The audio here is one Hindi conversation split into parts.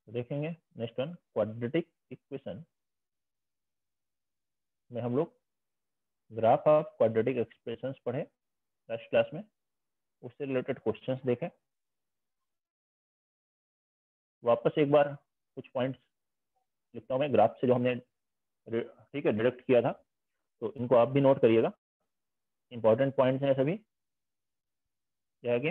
देखेंगे नेक्स्ट वन, क्वाड्रेटिक इक्वेशन में हम लोग ग्राफ ऑफ क्वाड्रेटिक एक्सप्रेशंस पढ़े लास्ट क्लास में, उससे रिलेटेड क्वेश्चंस देखें। वापस एक बार कुछ पॉइंट्स लिखता हूँ मैं ग्राफ से जो हमने ठीक है डिडक्ट किया था, तो इनको आप भी नोट करिएगा, इंपॉर्टेंट पॉइंट्स हैं सभी। क्या है कि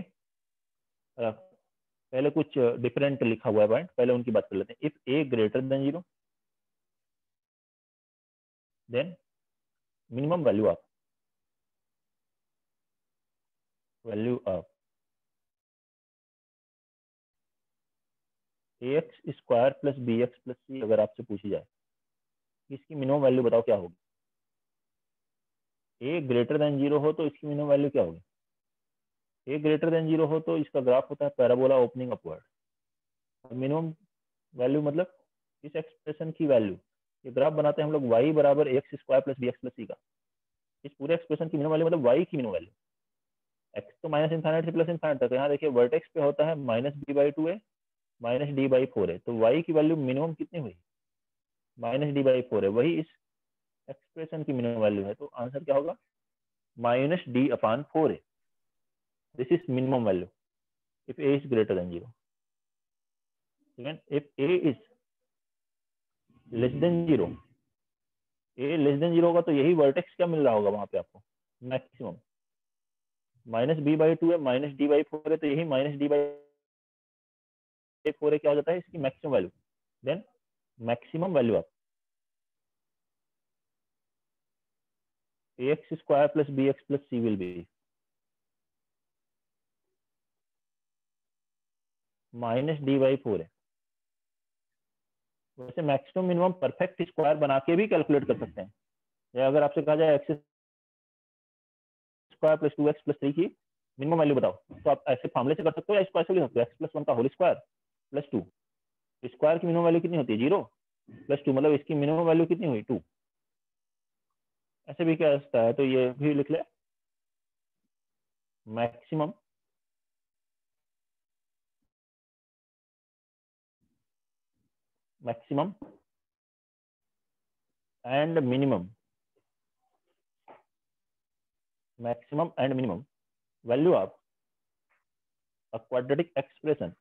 पहले कुछ डिफरेंट लिखा हुआ है पॉइंट, पहले उनकी बात कर लेते हैं। If a greater than 0 then minimum value of ax square plus b x plus c अगर आपसे पूछी जाए इसकी मिनिमम वैल्यू बताओ क्या होगी। ए ग्रेटर देन 0 हो तो इसकी मिनिमम वैल्यू क्या होगी। ए ग्रेटर देन 0 हो तो इसका ग्राफ होता है पैराबोला ओपनिंग अपवर्ड, और मिनिमम वैल्यू मतलब इस एक्सप्रेशन की वैल्यू, ये ग्राफ बनाते हैं हम लोग y बराबर x square plus b x plus c का। इस पूरे एक्सप्रेशन की मिनिमम वैल्यू मतलब y की मिनिमम वैल्यू। x तो माइनस इनफाइनाइट से प्लस इनफाइनाइट तक, यहाँ देखिए वर्टेक्स पे होता है माइनस बी बाई टू है माइनस डी बाई फोर है, तो y की वैल्यू मिनिमम कितनी हुई, माइनस डी बाई फोर है, वही इस एक्सप्रेशन की मिनिमम वैल्यू है। तो आंसर क्या होगा, माइनस डी अपॉन फोर है। This is minimum value if a is greater than 0। If a is less than 0, a less than 0 होगा तो यही वर्टेक्स क्या मिल रहा होगा वहां पे आपको, maximum. Minus b by two है माइनस डी बाई फोर है, तो यही माइनस डी बाई फोर है क्या हो जाता है इसकी maximum value. Then maximum value of x square plus b x plus c will be minus d by four है। वैसे मैक्सिमम मिनिमम परफेक्ट स्क्वायर बना के भी कैलकुलेट कर सकते हैं, या अगर आपसे कहा जाए x square plus to x plus three की मिनिमम वैल्यू बताओ, तो आप ऐसे फॉर्मूले से कर सकते हो या इसको ऐसे लिख सकते हो, एक्स प्लस वन का whole square plus two, square की मिनिमम वैल्यू कितनी होती है 0 प्लस टू, मतलब इसकी मिनिमम वैल्यू कितनी हुई 2। ऐसे भी क्या सकता है, तो ये भी लिख ले maximum maximum and minimum maximum and minimum value of a quadratic expression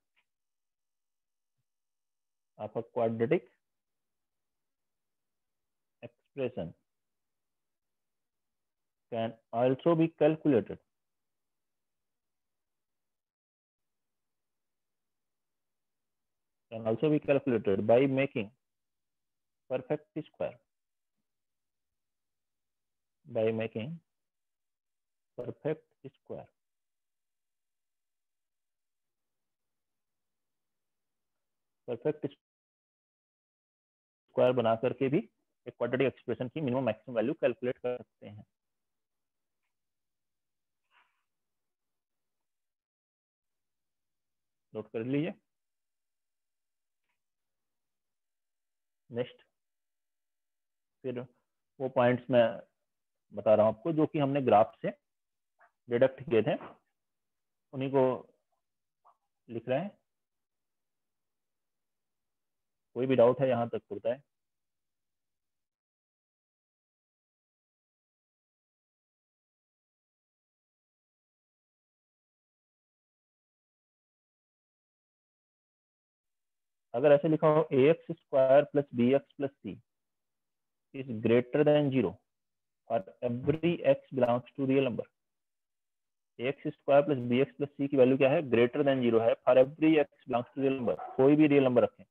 can also be calculated by making perfect square perfect square perfect square बना करके भी एक क्वाड्रेटिक एक्सप्रेशन की मिनिमम मैक्सिमम वैल्यू कैलकुलेट कर सकते हैं। नोट कर लीजिए। नेक्स्ट फिर वो पॉइंट्स मैं बता रहा हूं आपको जो कि हमने ग्राफ से डिडक्ट किए थे, उन्हीं को लिख रहे हैं। कोई भी डाउट है यहाँ तक होता है। अगर ऐसे लिखा हो a x square plus b x plus c is greater than 0 for every x belongs to real number, x square plus b x plus c की वैल्यू क्या है, ग्रेटर देन 0 है for every x belongs to real number, कोई भी रियल नंबर रखें।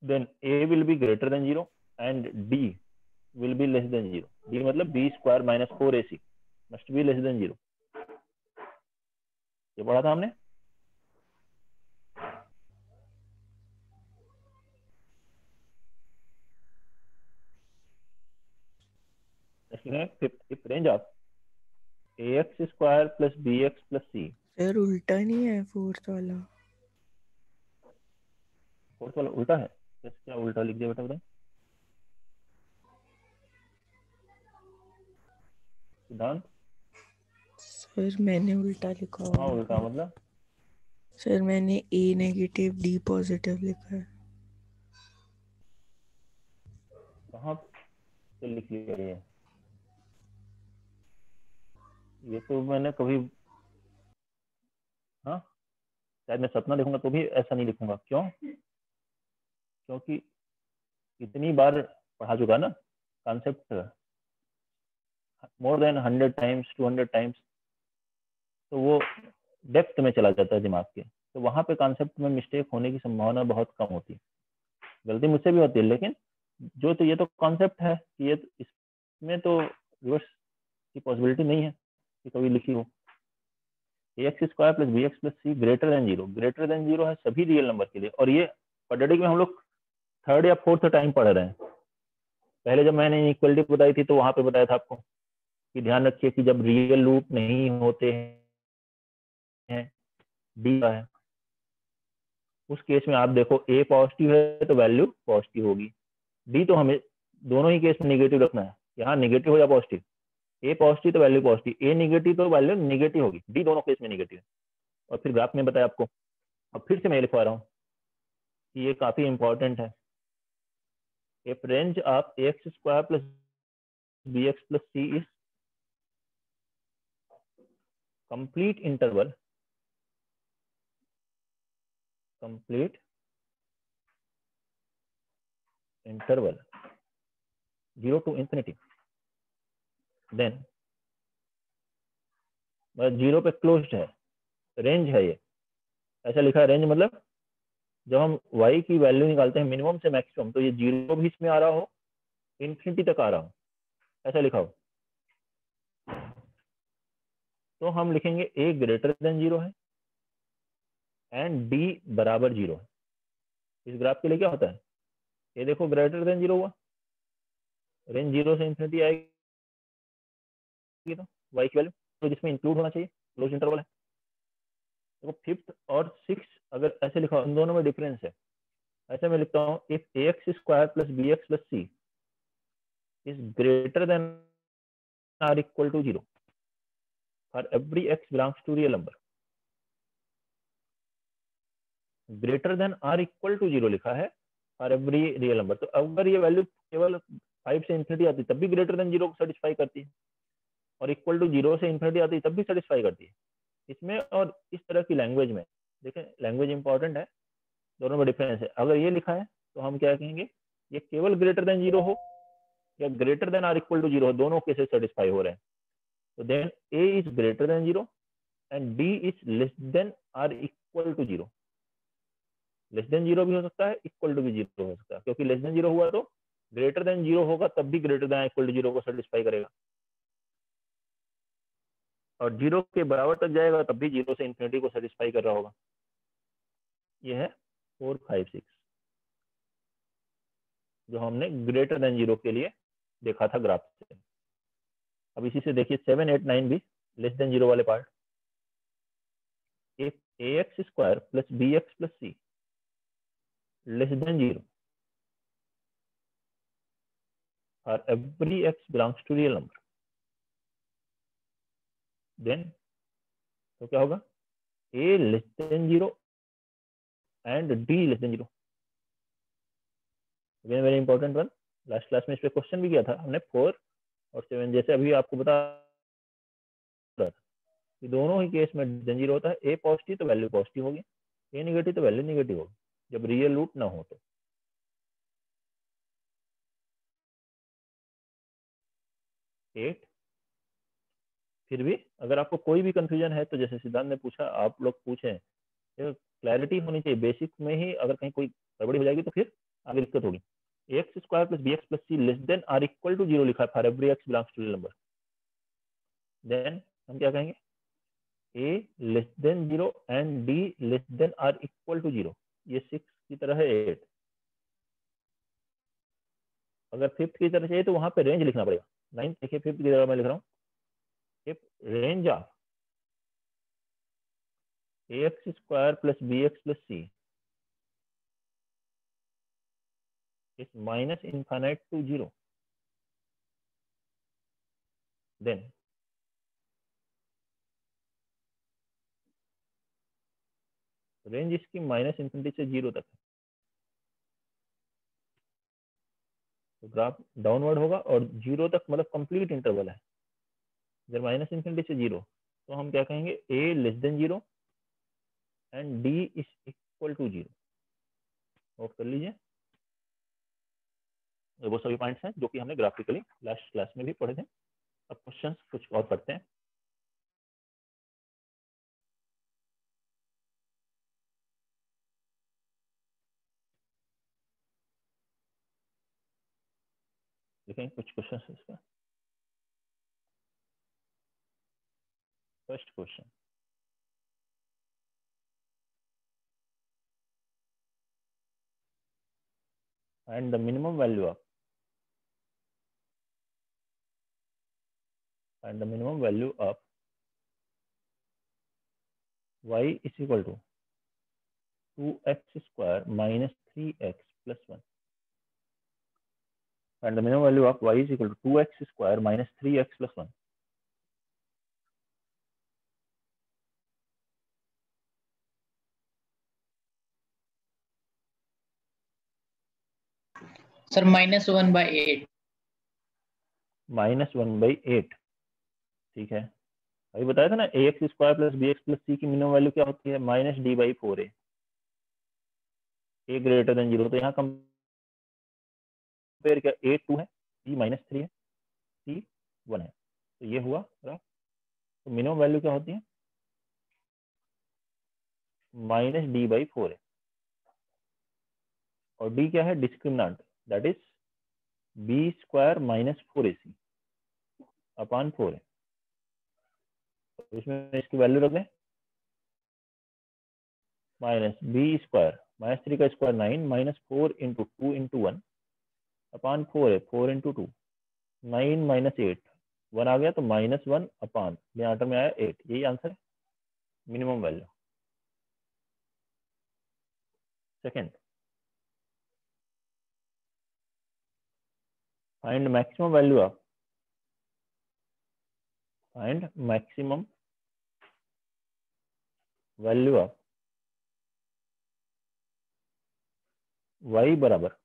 Then a will be greater than 0 and d will be less than 0। D मतलब b square minus four A c must be less than 0। ये पढ़ा था हमने। if range of ax square plus b x plus c, sir उल्टा नहीं है फोर्थ वाला, फोर्थ वाला उल्टा है, क्या उल्टा लिख दिया बेटा बताए सिद्धांत। सर मैंने उल्टा लिखा हाँ उल्टा होगा। मतलब सर मैंने ए नेगेटिव डी पॉजिटिव लिखा है। कहाँ पे लिख लिया ये तो मैंने कभी, हाँ शायद मैं सपना लिखूंगा तो भी ऐसा नहीं लिखूंगा। क्यों? क्योंकि इतनी बार पढ़ा चुका ना concept, more than 100 times 200 times, तो वो डेप्थ में चला जाता है दिमाग के, तो वहां पे कॉन्सेप्ट में मिस्टेक होने की संभावना बहुत कम होती है। गलती मुझसे भी होती है, लेकिन जो तो ये तो कॉन्सेप्ट है कि ये इसमें तो रिवर्स की पॉसिबिलिटी नहीं है कि कभी लिखी हो। A x square plus b x plus c greater than zero, greater than zero है सभी रियल नंबर के लिए। और ये क्वाड्रेटिक में हम लोग थर्ड या फोर्थ टाइम पढ़ रहे हैं। पहले जब मैंने इक्वलिटी बताई थी तो वहां पे बताया था आपको कि ध्यान रखिए कि जब रियल रूट नहीं होते हैं, डी का है, उस केस में आप देखो ए पॉजिटिव है तो वैल्यू पॉजिटिव होगी, डी तो हमें दोनों ही केस में निगेटिव रखना है, यहाँ निगेटिव हो या पॉजिटिव। ए पॉजिटिव तो वैल्यू पॉजिटिव, ए निगेटिव तो वैल्यू निगेटिव होगी, डी दोनों केस में निगेटिव है। और फिर ग्राफ में बताया आपको, अब फिर से मैं लिखवा रहा हूँ कि ये काफी इंपॉर्टेंट है। If range of a x square plus b x plus c is complete interval, complete interval 0 to infinity, then 0 पे क्लोज्ड है, रेंज है ये, ऐसा लिखा है। रेंज मतलब जब हम y की वैल्यू निकालते हैं मिनिमम से मैक्सिमम, तो ये 0 भी इसमें आ रहा हो, इन्फिनिटी तक आ रहा हो, ऐसा लिखा हो, तो हम लिखेंगे a ग्रेटर देन 0 है एंड d बराबर 0 है। इस ग्राफ के लिए क्या होता है, ये देखो ग्रेटर देन 0 हुआ, रेंज 0 से इन्फिनिटी आएगी, तो y की वैल्यू तो जिसमें इंक्लूड होना चाहिए, क्लोज इंटरवल है। देखो फिफ्थ और सिक्स अगर ऐसे लिखा हो, इन दोनों में डिफरेंस है। ऐसे मैं लिखता हूँ if a x square plus b x plus c is greater than or equal to 0 for every x belongs to real number. Greater than or equal to 0 लिखा है फॉर एवरी रियल नंबर, तो अगर ये वैल्यू केवल 5 से इन्फिनिटी आती तब भी ग्रेटर देन 0 को सेटिस्फाई करती है, और इक्वल टू 0 से इन्फिनिटी आती है तब भी सेटिस्फाई करती है इसमें। और इस तरह की लैंग्वेज में देखें, लैंग्वेज इंपॉर्टेंट है, दोनों में डिफरेंस है। अगर ये लिखा है तो हम क्या कहेंगे, ये केवल ग्रेटर देन 0 हो या greater than or equal to 0 हो, दोनों केसेस सेटिस्फाई हो रहे हैं, तो then a is greater than 0 and d is less than or equal to 0। Less than 0 भी हो सकता है, इक्वल टू भी 0 हो सकता है, क्योंकि लेस देन 0 हुआ तो ग्रेटर देन 0 होगा तब भी ग्रेटर देन इक्वल टू 0 को सेटिस्फाई करेगा, और 0 के बराबर तक जाएगा तब भी 0 से इन्फिनिटी को सेटिस्फाई कर रहा होगा। ये है 4 5 6 जो हमने ग्रेटर देन 0 के लिए देखा था ग्राफ से। अब इसी से देखिए 7 8 9 भी लेस देन 0 वाले part. A x square plus b x plus c less than 0 और every x belongs to real number, then तो क्या होगा, a less than 0 and d less than 0। Again very important one, last class में इस पे क्वेश्चन भी किया था हमने। 4 और 7 जैसे अभी आपको बता रहा था कि दोनों ही केस में देन 0 होता है, ए पॉजिटिव तो वैल्यू पॉजिटिव होगी, ए निगेटिव तो वैल्यू निगेटिव होगी जब रियल रूट ना हो तो। 8, फिर भी अगर आपको कोई भी कंफ्यूजन है तो जैसे सिद्धांत ने पूछा, आप लोग पूछें, क्लैरिटी होनी चाहिए। बेसिक में ही अगर कहीं कोई गड़बड़ी हो जाएगी तो फिर आगे दिक्कत होगी। X square plus b x plus c less than or equal to 0 लिखा है for every x belongs to real number, then हम क्या कहेंगे, a less than 0 and d less than or equal to 0। ये 6 की तरह है 8। अगर फिफ्थ की तरह चाहिए तो वहां पे रेंज लिखना पड़ेगा। 9 देखिए, फिफ्थ की तरह मैं लिख रहा हूँ, if range of a x square plus b x plus c is minus infinite to 0, then range इसकी माइनस इन्फिनिटी से 0 तक है, तो ग्राफ डाउनवर्ड होगा और 0 तक मतलब कंप्लीट इंटरवल है। अगर माइनस इन्फिनिटी से 0 तो हम क्या कहेंगे, a less than 0 and d is equal to 0। Note कर लीजिए, वो सभी पॉइंट्स हैं जो कि हमने ग्राफिकली लास्ट क्लास में भी पढ़े थे। अब क्वेश्चंस कुछ और पढ़ते हैं। देखें कुछ क्वेश्चंस इसका। First question, find the minimum value of y is equal to 2x square minus 3x plus 1. Find the minimum value of y is equal to 2x square minus 3x plus 1. Sir -1/8। -1/8, ठीक है। अभी बताया था ना ax square plus bx plus c की मिनिमम वैल्यू क्या होती है, -d/4a। a ग्रेटर देन 0, तो यहाँ कंपेयर किया, a 2 है, b -3 है, c 1 है, तो ये हुआ ग्राफ। तो मिनिमम वैल्यू क्या होती है, -d/4a, और d क्या है, discriminant, that is b square -4ac upon 4 है। तो इसमें इसकी वैल्यू रख दें, माइनस b स्क्वायर -3 का स्क्वायर 9 -4 इंटू 2 इंटू 1 अपॉन 4 है, 4 इंटू 2 9 -8 1 आ गया, तो -1 अपॉन डिनोमिनेटर में आया 8। यही आंसर है, minimum value. Second, find maximum value of y बराबर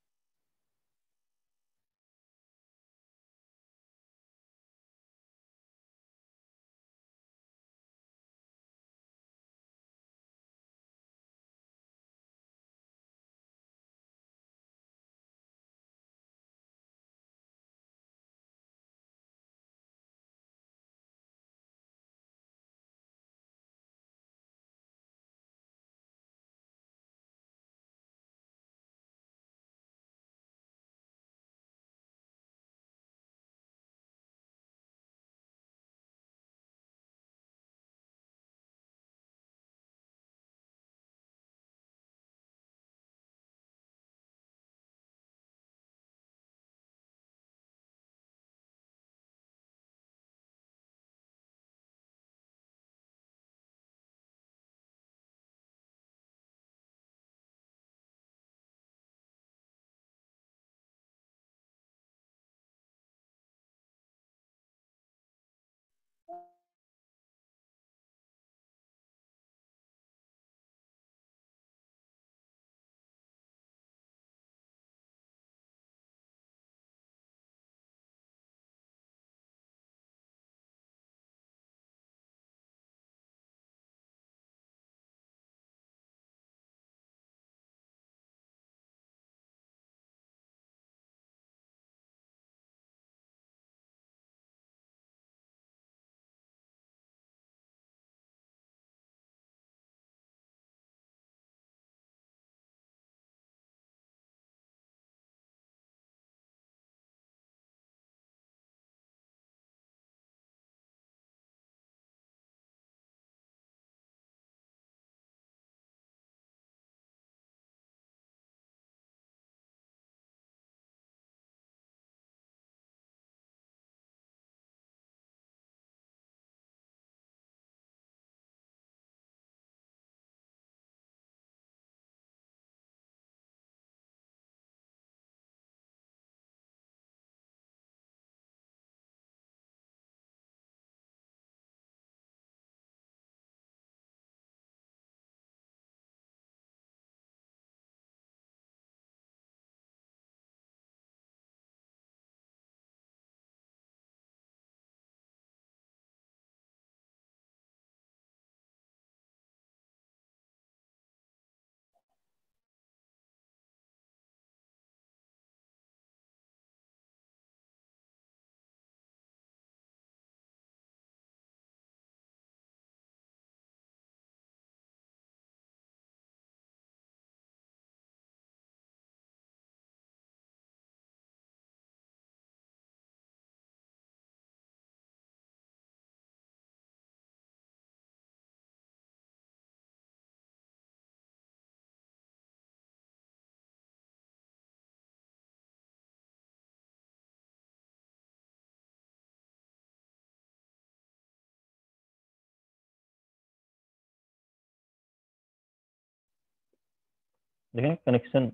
देखें कनेक्शन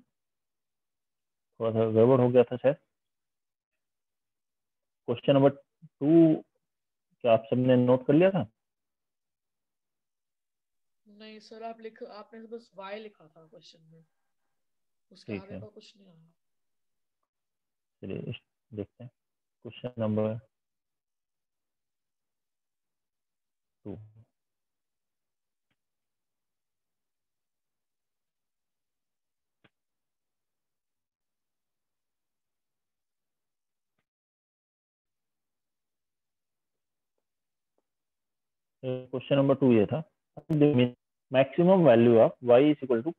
थोड़ा सा गड़बड़ हो गया था शायद। क्वेश्चन नंबर 2 क्या आप सबने नोट कर लिया था? नहीं सर, आपने बस y लिखा था क्वेश्चन में, उसके ठीक आगे है, का कुछ नहीं आया। चलिए देखते हैं क्वेश्चन नंबर 2। क्वेश्चन नंबर 2 ये था, maximum value of y is equal to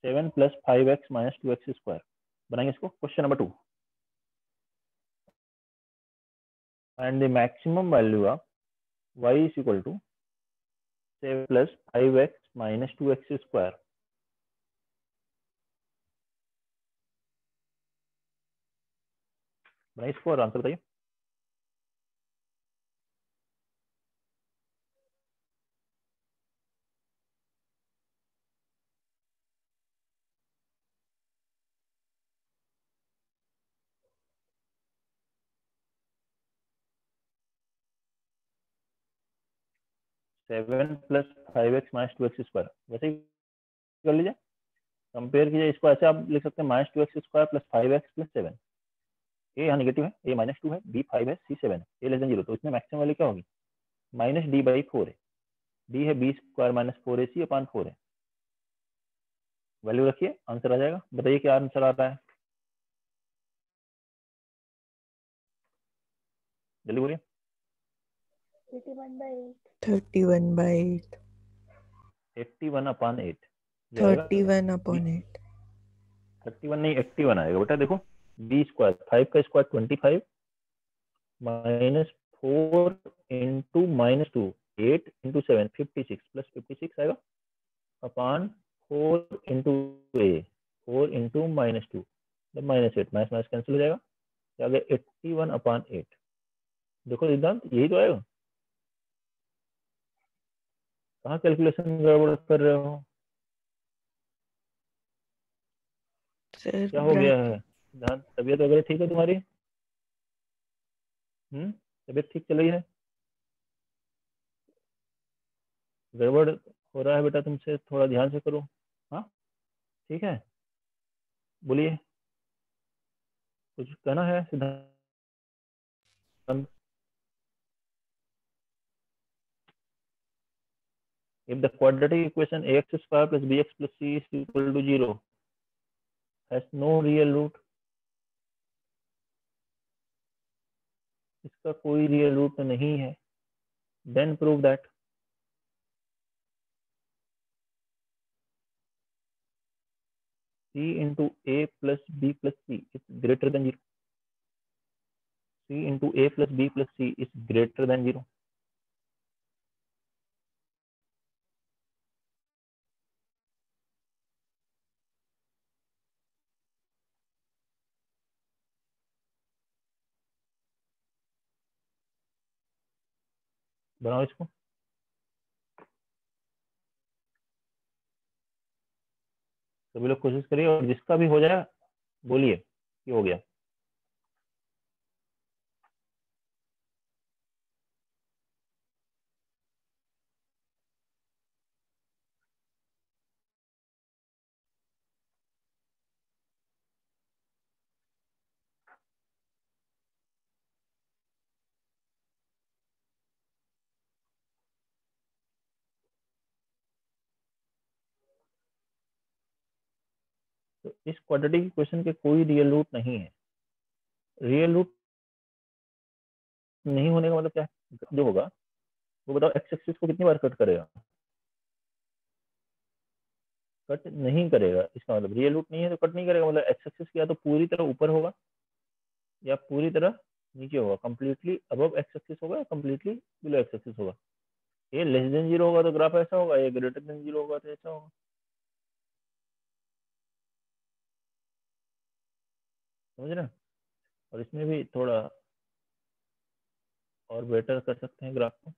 7 plus 5x minus 2x square. बनाएंगे इसको। Question number 2, and the maximum value of y is equal to 7 plus 5x minus 2x square। बनाइए इसको और आंसर बताइए। Seven plus 5x minus 2x square वैसे ही कर लीजिए, कंपेयर कीजिए इसको। ऐसे आप लिख सकते हैं minus 2x square plus 5x plus 7। ए यहाँ नेगेटिव है, ए माइनस 2 है, बी 5 है, सी 7 है, ए लेस देन 0। तो इसमें मैक्सिमम वैल्यू क्या होगी? माइनस डी बाई 4 है। डी है B square minus 4ac upon 4 है। वैल्यू रखिए, आंसर आ जाएगा। बताइए क्या आंसर आता है, जल्दी बोलिए। 31/8। 81 अपॉन 8 31/8। 31 नहीं 81 आएगा बेटा। देखो बी स्क्वायर 5 का square 25 minus 4 into minus 2 8 into 7 56 plus 56 आएगा अपॉन 4 इंटू ए 4 into minus 2 minus 8 minus minus cancel हो जाएगा। क्या आ गया 81 अपॉन 8। देखो सिद्धांत यही तो आएगा। कहाँ कैलकुलेशन गड़बड़ कर रहे हो? सर क्या हो गया है सिद्धांत? तबीयत वगैरह ठीक है तुम्हारी? तबीयत ठीक चल रही है? गड़बड़ हो रहा है बेटा तुमसे, थोड़ा ध्यान से करो। हाँ ठीक है, बोलिए कुछ कहना है सिद्धांत? If the quadratic equation ax square plus bx plus c is equal to 0 has no real root, इसका कोई रियल रूट नहीं है, then prove that c into a plus b plus c is greater than 0। c into a plus b plus c is greater than 0। बनाओ इसको। सभी लोग कोशिश करिए और जिसका भी हो जाए बोलिए कि हो गया। तो इस क्वाड्रेटिक इक्वेशन के कोई रियल रूट नहीं है। रियल रूट नहीं होने का मतलब क्या है? जो होगा वो बताओ एक्स एक्सिस को कितनी बार कट करेगा? कट नहीं करेगा। इसका मतलब रियल रूट नहीं है तो कट नहीं करेगा। मतलब एक्स एक्सिस या तो पूरी तरह ऊपर होगा या पूरी तरह नीचे होगा। कंप्लीटली अबव एक्स एक्सिस होगा या कंप्लीटली बिलो एक्स एक्सिस होगा। ये लेस देन 0 होगा तो ग्राफ ऐसा होगा, ये ग्रेटर देन 0 होगा तो ऐसा होगा। समझ रहे हैं? और इसमें भी थोड़ा और बेटर कर सकते हैं ग्राफ को।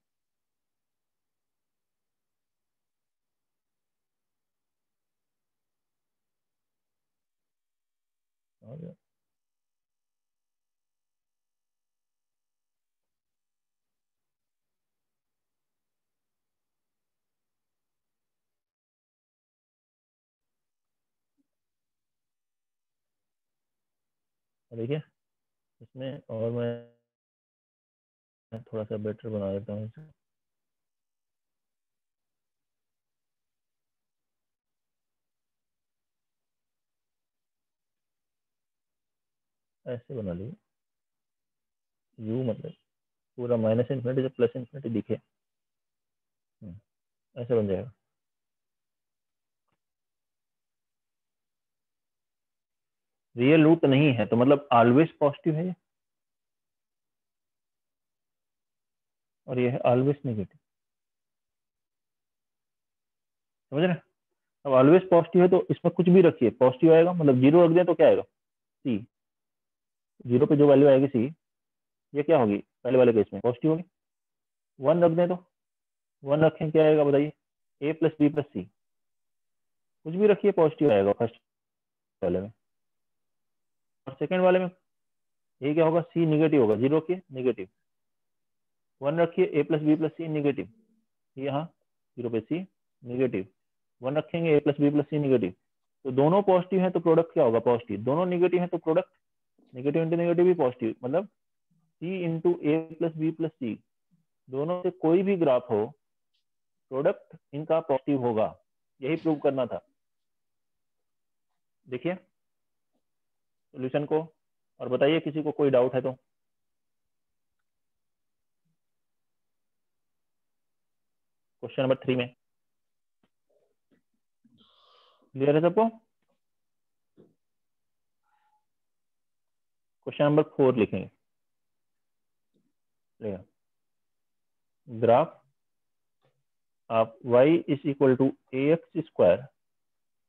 देखिए इसमें, और मैं थोड़ा सा बेटर बना देता हूँ इसे। ऐसे बना लीजिए, यू मतलब पूरा माइनस इन्फिनिटी से प्लस इन्फिनिटी दिखे, ऐसे बन जाएगा। रियल रूट नहीं है तो मतलब ऑलवेज पॉजिटिव है ये, और ये है ऑलवेज नेगेटिव, समझ रहे हैं? अब ऑलवेज पॉजिटिव है तो इसमें कुछ भी रखिए पॉजिटिव आएगा, मतलब जीरो रख दें तो क्या आएगा, सी। जीरो पे जो वैल्यू आएगी सी, ये क्या होगी पहले वाले केस में पॉजिटिव होगी। वन रख दें तो, वन रखें क्या आएगा बताइए, ए प्लस बी प्लस सी, कुछ भी रखिए पॉजिटिव आएगा फर्स्ट वाले में। और सेकेंड वाले में ये क्या होगा, सी निगेटिव होगा, जीरो रखिए नेगेटिव, वन रखिए ए प्लस बी प्लस सी नेगेटिव, यहाँ जीरो पे सी नेगेटिव, वन रखेंगे ए प्लस बी प्लस सी नेगेटिव, तो दोनों पॉजिटिव है तो प्रोडक्ट क्या होगा पॉजिटिव, दोनों नेगेटिव है तो प्रोडक्ट नेगेटिव इंटू नेगेटिव भी पॉजिटिव, मतलब सी इंटू ए प्लस बी प्लस सी, दोनों से कोई भी ग्राफ हो प्रोडक्ट इनका पॉजिटिव होगा, यही प्रूव करना था। देखिए सॉल्यूशन को, और बताइए किसी को कोई डाउट है तो। क्वेश्चन नंबर 3 में क्लियर है सबको? क्वेश्चन नंबर 4 लिखेंगे, graph of y is equal to ax square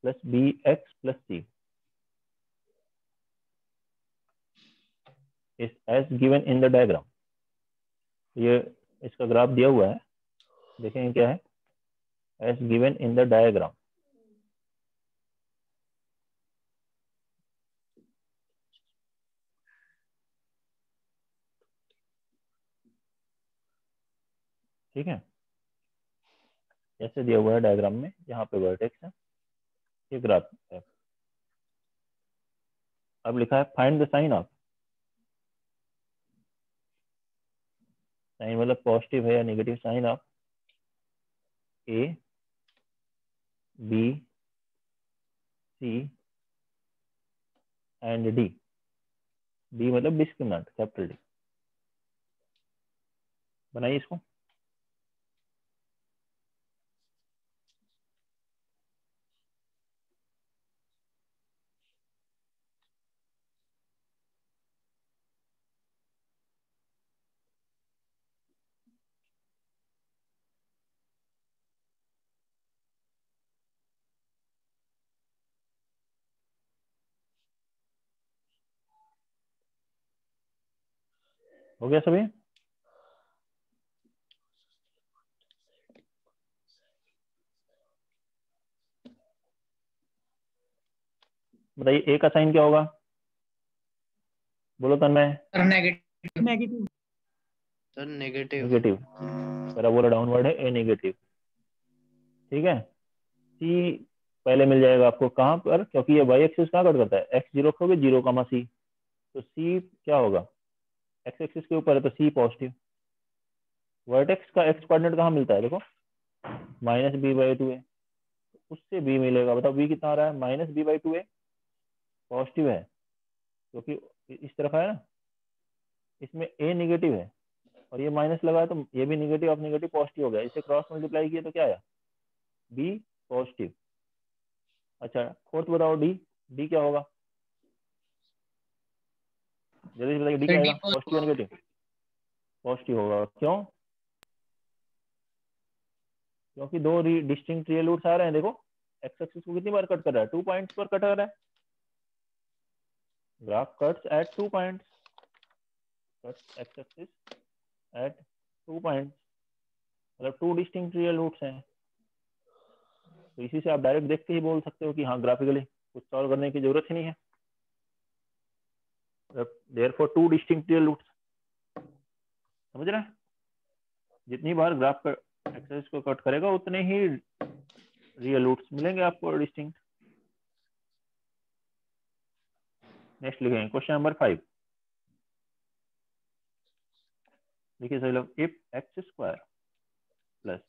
plus bx plus c is as given in the diagram. ये इसका ग्राफ दिया हुआ है, देखेंगे क्या है, as given in the diagram. ठीक है, ऐसे दिया हुआ है डायग्राम में, यहाँ पे वर्टेक्स है, ये ग्राफ है। अब लिखा है find the sign of, sign मतलब पॉजिटिव है या negative, sign of a b c and d, d मतलब डिस्क्रिमिनेंट कैपिटल डी। बनाइए इसको। हो गया सभी? बताइए ए का साइन क्या होगा, बोलो Tanmay. Negative. Negative. Sir negative. Negative, parabola downward है, ए नेगेटिव। ठीक है, सी पहले मिल जाएगा आपको कहाँ पर, क्योंकि ये वाई एक्सिस कहाँ कट करता है, एक्स जीरो रखोगे जीरो कामा सी, तो सी क्या होगा, एक्स एक्सिस के ऊपर है तो सी पॉजिटिव। वर्टेक्स का एक्स कोऑर्डिनेट कहाँ मिलता है, देखो माइनस बी बाई टू है, उससे बी मिलेगा। बताओ बी कितना आ रहा है, माइनस बी बाई टू है, पॉजिटिव है क्योंकि इस तरफ है ना, इसमें ए नेगेटिव है और ये माइनस लगा है तो ये भी नेगेटिव ऑफ नेगेटिव पॉजिटिव हो गया, इसे क्रॉस मल्टीप्लाई किया तो क्या आया, बी पॉजिटिव। अच्छा फोर्थ बताओ, डी, डी क्या होगा, जल्दी से बताइए, डी क्या आएगा, पॉजिटिव या नेगेटिव, पॉजिटिव होगा। क्यों, क्योंकि दो डिस्टिंक्ट रियल रूट्स आ रहे हैं, देखो एक्स एक्सिस को कितनी बार कट कर रहा है, 2 पॉइंट्स पर कट कर रहा है, graph cuts at 2 points, cuts x axis at 2 points, मतलब 2 डिस्टिंक्ट रियल रूट्स हैं। तो इसी से आप डायरेक्ट देख के ही बोल सकते हो कि हाँ ग्राफिकली कुछ सॉल्व करने की जरूरत ही नहीं है, देयरफॉर 2 डिस्टिंक्ट रियल रूट्स। समझ रहे हैं, जितनी बार ग्राफ का एक्सिस को कट करेगा उतने ही रियल रूट्स मिलेंगे आपको डिस्टिंक्ट। नेक्स्ट लिखेंगे क्वेश्चन नंबर 5। देखिए सही लोग, if x square plus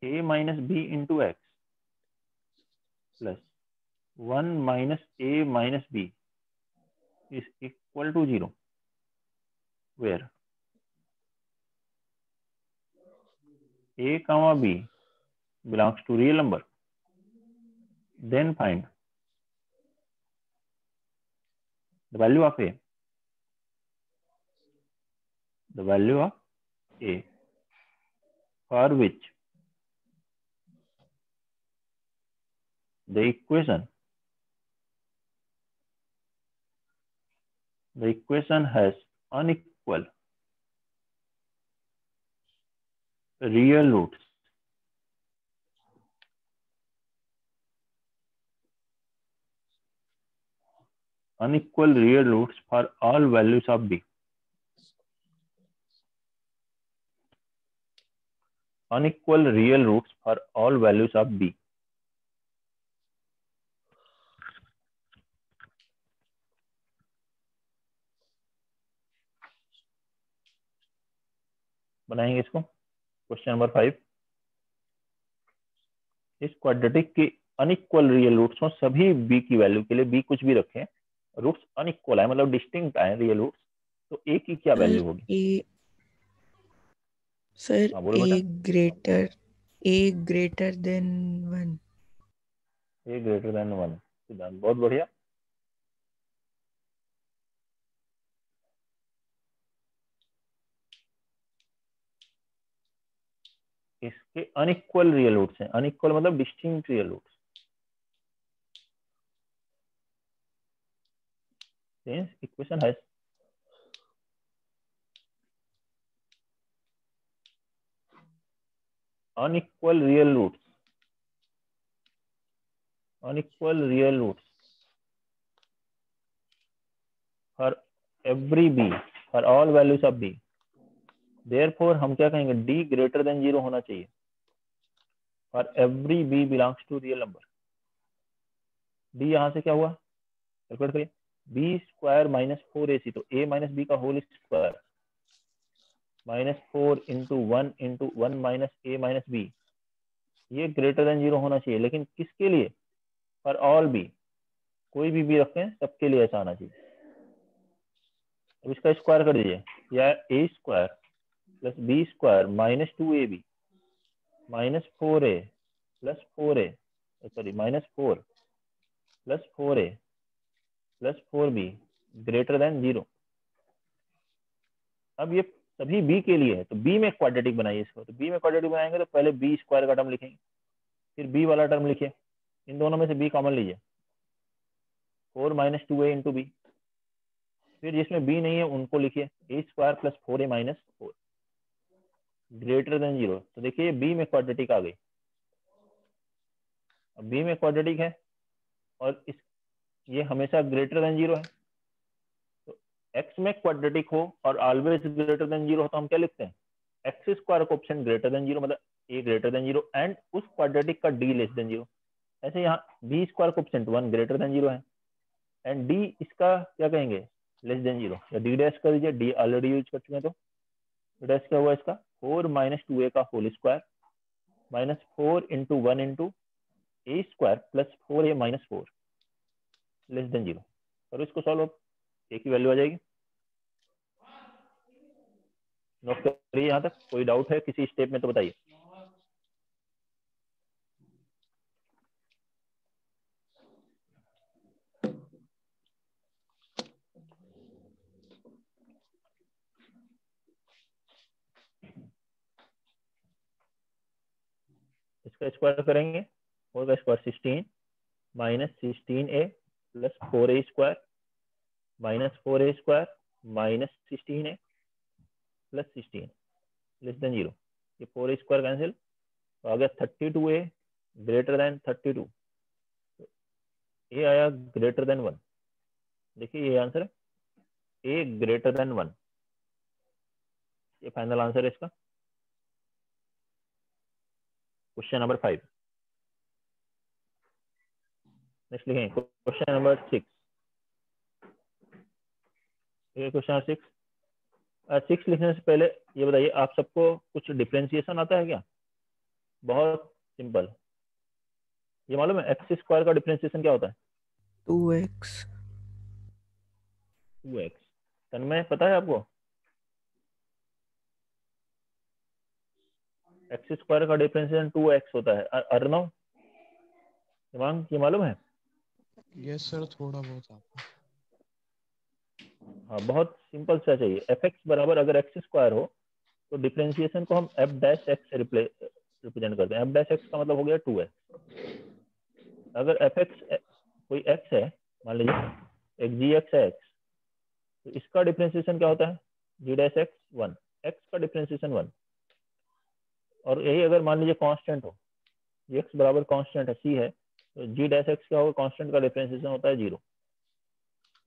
a minus b into x plus 1 minus a minus b is equal to 0, where a comma b belongs to real number, then find the value of a, the value of a for which the equation has unequal real roots. Unequal real roots for all values of b. Unequal real roots for all values of b. बनाएंगे इसको क्वेश्चन नंबर 5। इस क्वाड्रेटिक के अनइक्वल रियल रूट्स हो सभी b की वैल्यू के लिए, b कुछ भी रखें, रूट्स अनइक्वल है मतलब डिस्टिंक्ट आए रियल रूट्स, तो a की क्या वैल्यू होगी? सर हाँ बोलो बेटा। a greater than 1। a greater than 1। सिद्धांत बहुत बढ़िया। इसके अनइक्वल रियल रूट्स हैं, अनइक्वल मतलब डिस्टिंक्ट रियल रूट्स। इक्वेशन है unequal real roots, unequal real roots for every b, for all values of b, therefore हम क्या कहेंगे, d greater than 0 होना चाहिए for every b belongs to real number। d यहाँ से क्या हुआ, कैलकुलेट करिए, b स्क्वायर माइनस 4ac, तो a माइनस b का whole square minus 4 into 1 minus a minus b, ये ग्रेटर देन 0 होना चाहिए, लेकिन किसके लिए, फॉर ऑल b, कोई भी रखें सबके लिए ऐसा आना चाहिए। अब इसका स्क्वायर कर दीजिए, या a square plus b square minus 2ab minus 4a plus 4a, sorry minus 4 plus 4a plus 4b greater than 0। अब ये सभी b के लिए है, तो b में क्वाड्रेटिक बनाइए इसको, तो b में क्वाड्रेटिक बनाएंगे तो पहले b स्क्वायर का टर्म लिखेंगे, फिर b वाला टर्म लिखिए, इन दोनों में से b कॉमन लीजिए, 4 माइनस 2a इंटू बी, फिर जिसमें b नहीं है उनको लिखिए, a square plus 4a minus 4 greater than 0। तो देखिए b में क्वाड्रेटिक आ गई। अब b में क्वाड्रेटिक है और ये हमेशा ग्रेटर देन 0 है, तो x में क्वाड्रेटिक हो और ऑलवेज ग्रेटर देन 0 हो तो हम क्या लिखते हैं, x square coefficient greater than 0, मतलब a ग्रेटर देन 0 एंड उस क्वाड्रेटिक का d लेस देन 0। ऐसे यहाँ b square coefficient 1 greater than 0 है एंड d इसका क्या कहेंगे, लेस देन 0, या d डैश कर दीजिए, d ऑलरेडी यूज कर चुके हैं, तो डैश क्या हुआ इसका, 4 माइनस 2a का whole square minus 4 into 1 into a square plus 4a minus 4 less than 0। और इसको सॉल्व, a की वैल्यू आ जाएगी। नोट करिए यहाँ तक, कोई डाउट है किसी स्टेप में तो बताइए। इसका स्क्वायर करेंगे, होगा square 16 minus 16a plus 4a square minus 4a square minus 16a plus 16 less than 0। ये 4a स्क्वायर कैंसिल, तो आ गया 32a ग्रेटर देन 32, ए आया ग्रेटर देन 1। देखिए ये आंसर है, ए ग्रेटर देन 1, ये फाइनल आंसर है इसका। Question number 5। नेक्स्ट लिखेंगे क्वेश्चन नंबर 6। क्वेश्चन 6 लिखने से पहले ये बताइए, आप सबको कुछ डिफ्रेंशिएशन आता है क्या? बहुत सिंपल, ये मालूम है एक्स स्क्वायर का डिफ्रेंशिएशन क्या होता है? 2x 2x। तन्मय पता है आपको एक्स स्क्वायर का डिफरेंशिएशन 2x होता है? अर्णव, दिमाग ये मालूम है? यस सर, थोड़ा बहुत आता हाँ, बहुत सिंपल सा चाहिए। एफ एक्स बराबर अगर एक्स स्क्वायर हो तो डिफरेंशिएशन को हम एफ डैश एक्स से रिप्रेजेंट करते हैं। एफ डैश एक्स का मतलब हो गया 2x। अगर एफ एक्स कोई एक्स है, मान लीजिए एक जी एक्स है एक्स, तो इसका डिफरेंशिएशन क्या होता है? जी डैश एक्स 1, एक्स का डिफरेंशिएशन 1। और यही अगर मान लीजिए कांस्टेंट हो, जी एक्स बराबर कांस्टेंट है सी है, तो जी डैश एक्स क्या होगा? कांस्टेंट का डिफरेंशिएशन होता है 0।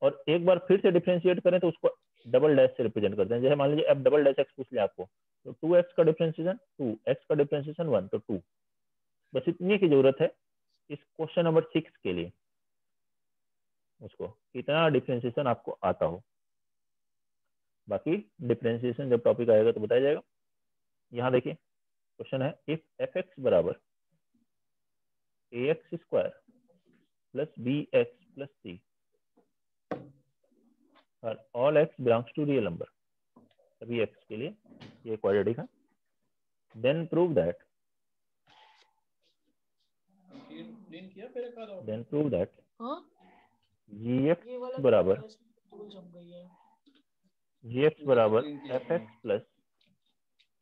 और एक बार फिर से डिफरेंशिएट करें तो उसको डबल डैश से रिप्रेजेंट करते हैं। जैसे मान लीजिए एफ डबल डैश एक्स पूछ लिया आपको, तो 2x का डिफरेंशिएशन 2, x का डिफरेंशिएशन 1, तो 2। बस इतनी की जरूरत है इस क्वेश्चन नंबर 6 के लिए, उसको कितना डिफरेंशिएशन आपको आता हो। बाकी डिफरेंशिएशन जब टॉपिक आएगा तो बताया जाएगा। यहाँ देखिए क्वेश्चन है, इफ एफ एक्स बराबर a x square plus b x plus c और all x belongs to real number, सभी एक्स के लिए ये क्वाड्रेटिक है, देन प्रूव दैट हाँ जी एक्स ये वाला बराबर धूल जम गई है। जी एक्स बराबर F x plus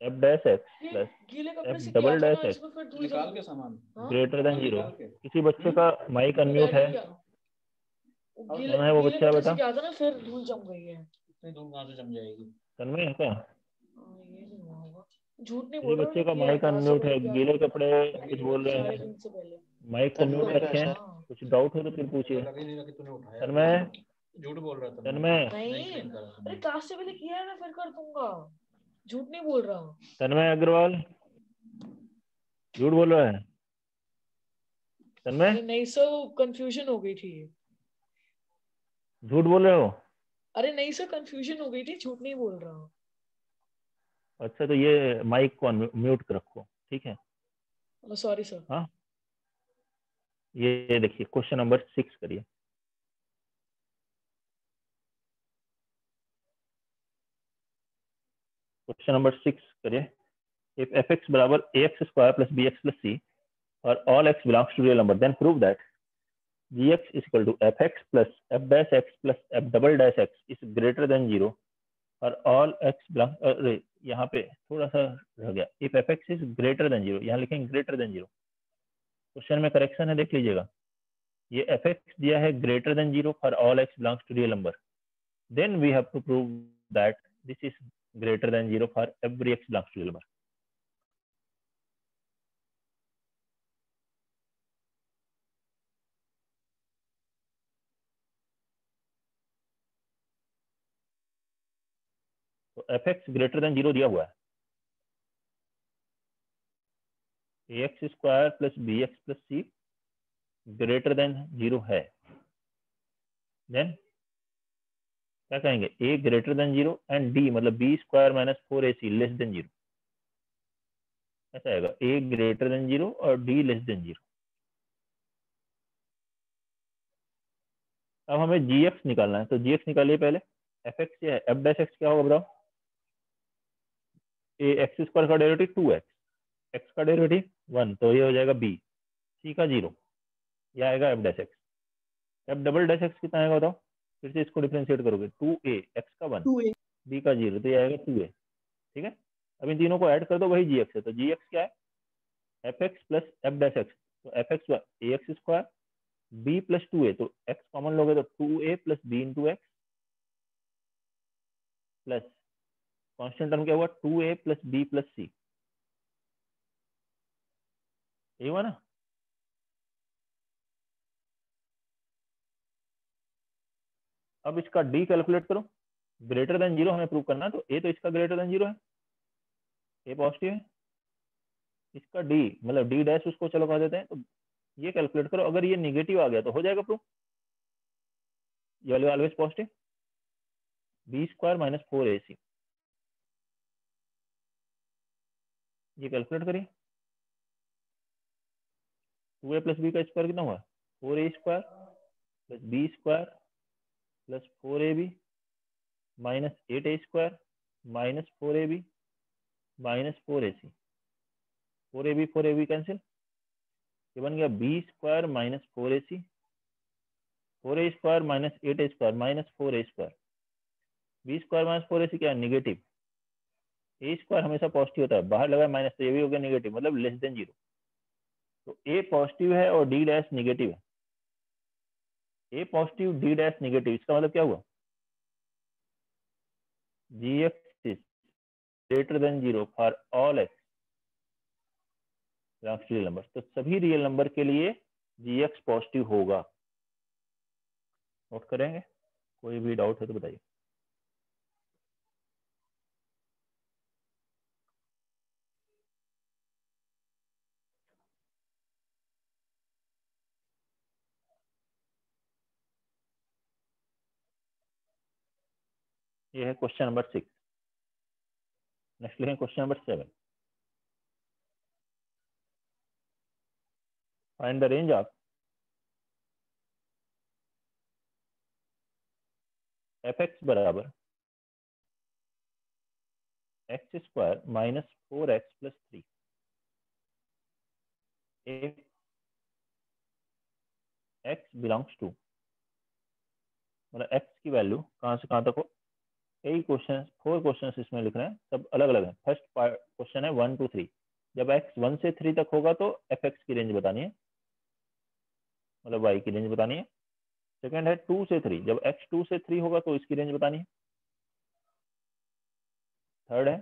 f dash x ये प्लस गीले कपड़े एफ से किया डबल था डैश ना, एक्स इसमें फिर धूल जम गई। सामान हाँ? Greater than 0। किसी बच्चे का माइक अनम्यूट है? पहले किया। वो गीले कौन है वो गीले बच्चा? कपड़े से बता, किया था ना, फिर धूल जम गई है। इतनी धूल कहाँ से जम जाएगी? तन्मय है क्या? ये नहीं हुआ होगा, झूठ नहीं किसी बोल रहा, बच्चे का किया माइक था, अनम्यूट है, सुबह किया गीले था कपड़े कुछ बोल रहे साढ़े हैं, 3 से पहले। माइक को म्यूट रखे हैं। हाँ। कुछ डाउट हो तो फिर पूछिए। लग ही नहीं रहा कि तूने उठाया। तन्मय, झूठ बोल रहा था। तन्मय, नहीं अरे क्लास से पहले किया है, मैं फिर कर दूंगा, झूठ नहीं बोल रहा। तन्मय अग्रवाल झूठ बोल रहा है। तन्मय अरे नहीं सर, कंफ्यूजन हो गई थी। झूठ बोल रहे हो? अरे नहीं सर, कंफ्यूजन हो गई थी, झूठ नहीं बोल रहा। अच्छा, तो ये माइक को म्यूट रखो, ठीक है? Sorry sir. हाँ, ये देखिए क्वेश्चन नंबर 6 करिए। क्वेश्चन नंबर 6 करिए। इफ एफ एक्स बराबर a x square plus b x plus c और all x belongs to real number, then prove that g x is equal to f x plus f dash x plus f double dash x is greater than 0 और ऑल एक्स बिलोंग, अरे यहाँ पे थोड़ा सा रह गया, if f x is greater than 0, यहाँ लिखेंगे ग्रेटर देन 0। क्वेश्चन में करेक्शन है, देख लीजिएगा। ये एफ एक्स दिया है greater than 0 for all x belongs to real number, then we have to prove that this is greater than 0 for every x belongs to real number. तो एफ एक्स ग्रेटर देन 0 दिया हुआ है, a x square plus b x plus c greater than 0 है, देन क्या कहेंगे? A greater than 0 and d मतलब b square minus 4ac less than 0, ऐसा आएगा। ए ग्रेटर देन 0 और डी लेस देन 0। अब हमें जी एक्स निकालना है, तो जी एक्स निकालिए पहले। एफ एक्स क्या है? एफ डैश एक्स क्या होगा बताओ? ए एक्स स्क्वायर का डेरिवेटिव 2x, एक्स का डेरिवेटिव 1, तो ये हो जाएगा बी, सी का 0, यह आएगा F dash x. F double dash x कितना आएगा बताओ? फिर से इसको डिफरेंशिएट करोगे, 2a एक्स का 1 2a बी का 0, तो ये आएगा 2a, ठीक है? अब इन तीनों को ऐड कर दो, वही जी एक्स है। तो जी एक्स क्या है? F x plus f dash x, तो f x a x square b plus 2a, तो एक्स कॉमन लोगे तो 2a plus b into x plus constant term क्या हुआ? 2a प्लस बी प्लस सी, ये हुआ ना? अब इसका डी कैलकुलेट करो, ग्रेटर देन 0 हमें प्रूव करना है, तो ए तो इसका ग्रेटर देन 0 है, ए पॉजिटिव है। इसका डी मतलब डी डैश उसको चलो कह देते हैं, तो ये कैलकुलेट करो, अगर ये नेगेटिव आ गया तो हो जाएगा प्रूफ, ये वाली always positive. B square minus 4ac, ये कैलकुलेट करिए। 2a प्लस बी का स्क्वायर कितना हुआ? 4a square plus b square plus 4ab minus 8a square minus 4ab minus 4ac, 4ab cancel, ये बन गया b square minus 4ac, 4a square minus 8a square minus 4a square. B square minus 4ac क्या है? निगेटिव। ए स्क्वायर हमेशा पॉजिटिव होता है, बाहर लगा माइनस तो ये भी हो गया निगेटिव, मतलब लेस देन 0। तो ए पॉजिटिव है और डी डैश निगेटिव है। A positive d dash negative, इसका मतलब क्या हुआ? G x is greater than 0 for all x real number. तो सभी रियल नंबर के लिए जी एक्स पॉजिटिव होगा। नोट करेंगे, कोई भी डाउट है तो बताइए। ये है क्वेश्चन नंबर 6। नेक्स्ट लिखें question number 7। Find the range of f x बराबर x square minus 4x plus 3। X belongs to, मतलब एक्स की वैल्यू कहाँ से कहाँ तक हो। कई क्वेश्चन, 4 क्वेश्चन इसमें लिख रहे हैं, सब अलग अलग है। फर्स्ट क्वेश्चन है 1 to 3, जब एक्स 1 से 3 तक होगा तो एफ एक्स की रेंज बतानी है, मतलब वाई की रेंज बतानी है। सेकंड है 2 से 3, जब एक्स 2 से 3 होगा तो इसकी रेंज बतानी है। थर्ड है,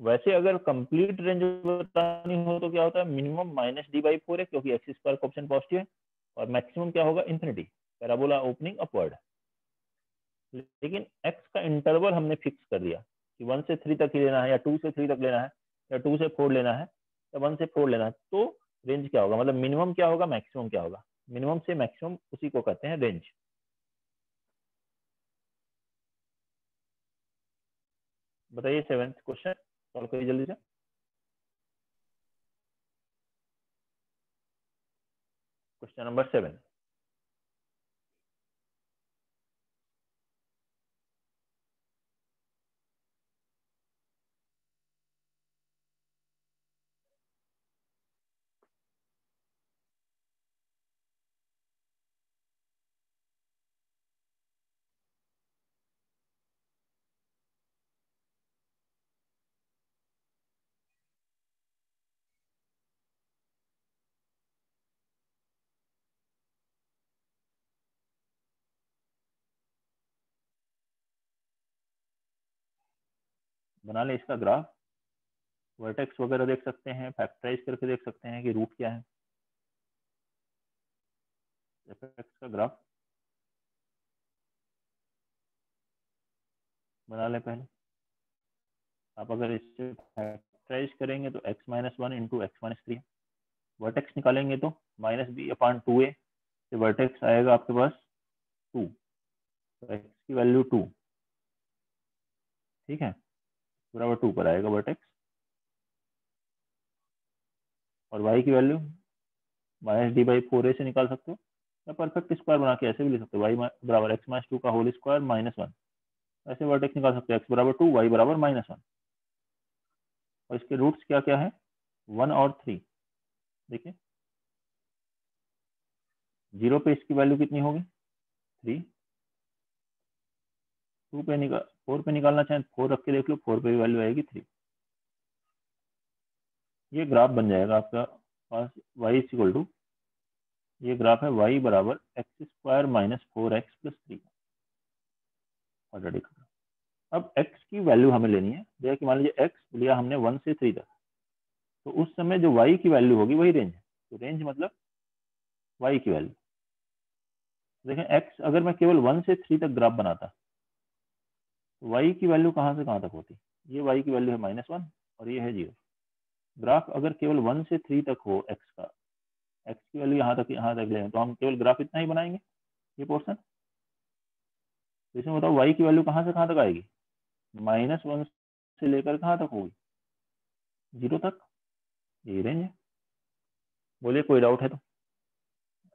वैसे अगर कंप्लीट रेंज बतानी हो तो क्या होता है? मिनिमम माइनस डी बाई 4 है, क्योंकि एक्स स्क्वायर का ऑप्शन पॉजिटिव है, और मैक्सिमम क्या होगा? Infinity, parabola opening upward. लेकिन एक्स का इंटरवल हमने फिक्स कर दिया कि 1 से 3 तक ही लेना है, या 2 से 3 तक लेना है, या 2 से 4 लेना है, या 1 से 4 लेना है। तो रेंज क्या होगा? मतलब मिनिमम क्या होगा, मैक्सिमम क्या होगा? मिनिमम से मैक्सिमम, उसी को कहते हैं रेंज। बताइए 7th क्वेश्चन सॉल्व करिए जल्दी से। Question number 7। बना ले इसका ग्राफ, वर्टेक्स वगैरह देख सकते हैं, फैक्टराइज करके देख सकते हैं कि रूट क्या है। एफएक्स का ग्राफ बना ले पहले। आप अगर इससे फैक्टराइज करेंगे तो x minus 1 into x minus 3, vertex निकालेंगे तो माइनस बी अपॉन 2a से वर्टेक्स आएगा आपके पास 2, तो x की वैल्यू 2, ठीक है, बराबर 2 पर आएगा वर्टेक्स। और y की value minus d by 4a से निकाल सकते हो, या परफेक्ट स्क्वायर बना के ऐसे भी लिख सकते हो, y बराबर एक्स माइनस 2 का होल स्क्वायर माइनस 1, ऐसे वर्टेक्स निकाल सकते हो, x बराबर 2, y बराबर माइनस 1। और इसके रूट्स क्या क्या है? 1 और 3। देखिए 0 पे इसकी वैल्यू कितनी होगी? 3। 2 पे 4 पे निकालना चाहें 4 रख के देख लो, 4 पे भी वैल्यू आएगी 3। ये ग्राफ बन जाएगा आपका पास y इक्वल टू, ये ग्राफ है y बराबर x square minus 4x plus 3 already. अब x की वैल्यू हमें लेनी है। जैसे कि मान लीजिए x लिया हमने 1 से 3 तक, तो उस समय जो y की वैल्यू होगी वही रेंज है। तो रेंज मतलब y की वैल्यू। देखें x अगर मैं केवल 1 से 3 तक ग्राफ बनाता, तो y की वैल्यू कहाँ से कहाँ तक होती? ये y की वैल्यू है -1 और ये है 0। ग्राफ अगर केवल 1 से 3 तक हो x का, x की वैल्यू यहाँ तक ले, तो हम केवल ग्राफ इतना ही बनाएंगे, ये पोर्शन। तो इसमें बताओ y की वैल्यू कहाँ से कहाँ तक आएगी, -1 से लेकर कहाँ तक होगी, 0 तक, यही रेंज है। बोलिए कोई डाउट है तो।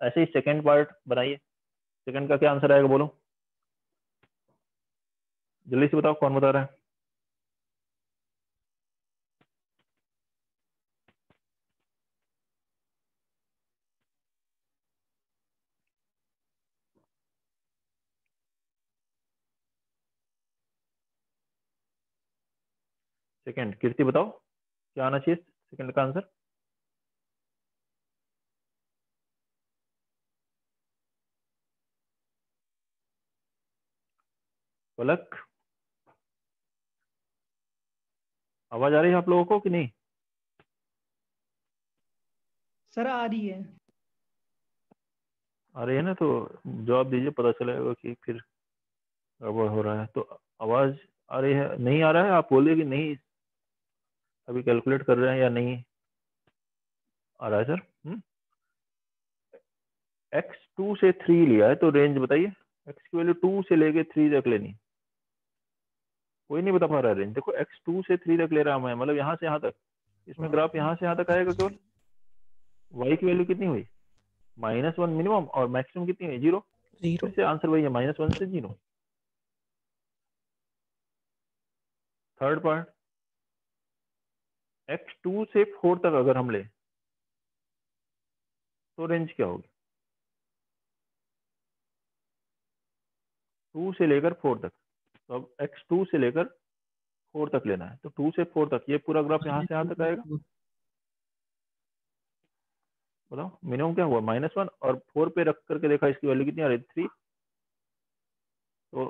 ऐसे ही सेकंड पार्ट बनाइए, सेकंड का क्या आंसर आएगा बोलो, जल्दी से बताओ कौन बता रहा है। सेकंड कीर्ति बताओ क्या आना चाहिए सेकंड का आंसर। पलक आवाज आ रही है आप लोगों को कि नहीं। सर आ रही है। आ रही है ना, तो जवाब दीजिए, पता चलेगा कि फिर गड़बड़ हो रहा है। तो आवाज आ रही है, नहीं आ रहा है आप बोलिए कि नहीं, अभी कैलकुलेट कर रहे हैं या नहीं आ रहा है सर। x2 से 3 लिया है तो रेंज बताइए, x की वैल्यू 2 से लेके 3 तक लेनी है। कोई नहीं बता पा रहा है रेंज। देखो x2 से 3 तक ले रहा हूं मैं, मतलब यहाँ से यहाँ तक, इसमें ग्राफ यहाँ से यहाँ तक आएगा केवल। y की वैल्यू कितनी हुई, -1 मिनिमम, और मैक्सिमम कितनी हुई, 0। फिर 0। से आंसर वही है, -1 से 0। थर्ड पार्ट, x2 से 4 तक अगर हम ले तो रेंज क्या होगी, 2 से लेकर 4 तक। तो अब x2 से लेकर 4 तक लेना है, तो 2 से 4 तक ये पूरा ग्राफ यहाँ से यहाँ तक आएगा। बताओ मिनिमम क्या हुआ, -1, और 4 पे रख करके देखा इसकी वैल्यू कितनी आ रही है, 3। तो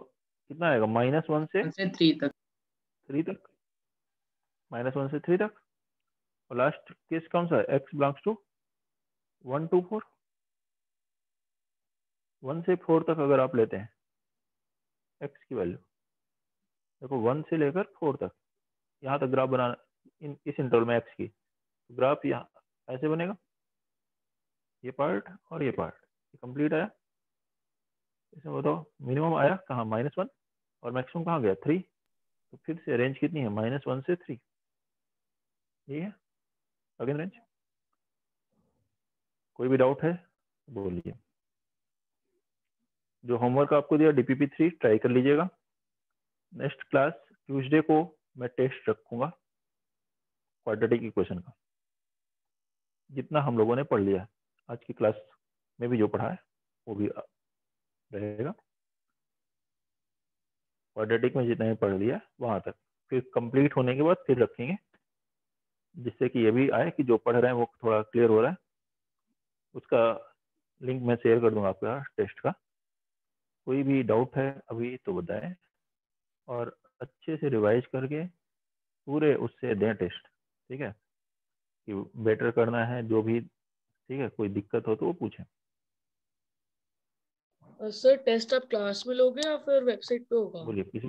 कितना आएगा, -1 से 3 तक। 3 तक, -1 से 3 तक। और लास्ट केस कौन सा है, x बिलोंग्स टू 1 to 4। 1 से 4 तक अगर आप लेते हैं x की वैल्यू, देखो 1 से लेकर 4 तक, यहाँ तक ग्राफ बनाना इस इंटरवल में x की, तो ग्राफ यहाँ ऐसे बनेगा, ये पार्ट और ये पार्ट, ये कंप्लीट आया। इसमें बताओ मिनिमम आया कहाँ, -1, और मैक्सिमम कहाँ गया, 3। तो फिर से रेंज कितनी है, -1 से 3, ये है अगेन रेंज। कोई भी डाउट है बोलिए। जो होमवर्क आपको दिया DPP3 ट्राई कर लीजिएगा। नेक्स्ट क्लास ट्यूसडे को मैं टेस्ट रखूंगा क्वाड्रेटिक इक्वेशन का, जितना हम लोगों ने पढ़ लिया आज की क्लास में भी जो पढ़ा है वो भी रहेगा। क्वाड्रेटिक में जितना ही पढ़ लिया वहां तक, फिर कंप्लीट होने के बाद फिर रखेंगे, जिससे कि ये भी आए कि जो पढ़ रहे हैं वो थोड़ा क्लियर हो रहा है। उसका लिंक मैं शेयर कर दूंगा आपका टेस्ट का। कोई भी डाउट है अभी तो बताएं, और अच्छे से रिवाइज करके पूरे उससे दें टेस्ट, ठीक है, कि बेटर करना है जो भी, ठीक है। कोई दिक्कत हो तो वो पूछें। सर टेस्ट आप क्लास में लोगे या फिर वेबसाइट पे होगा। बोलिए किसी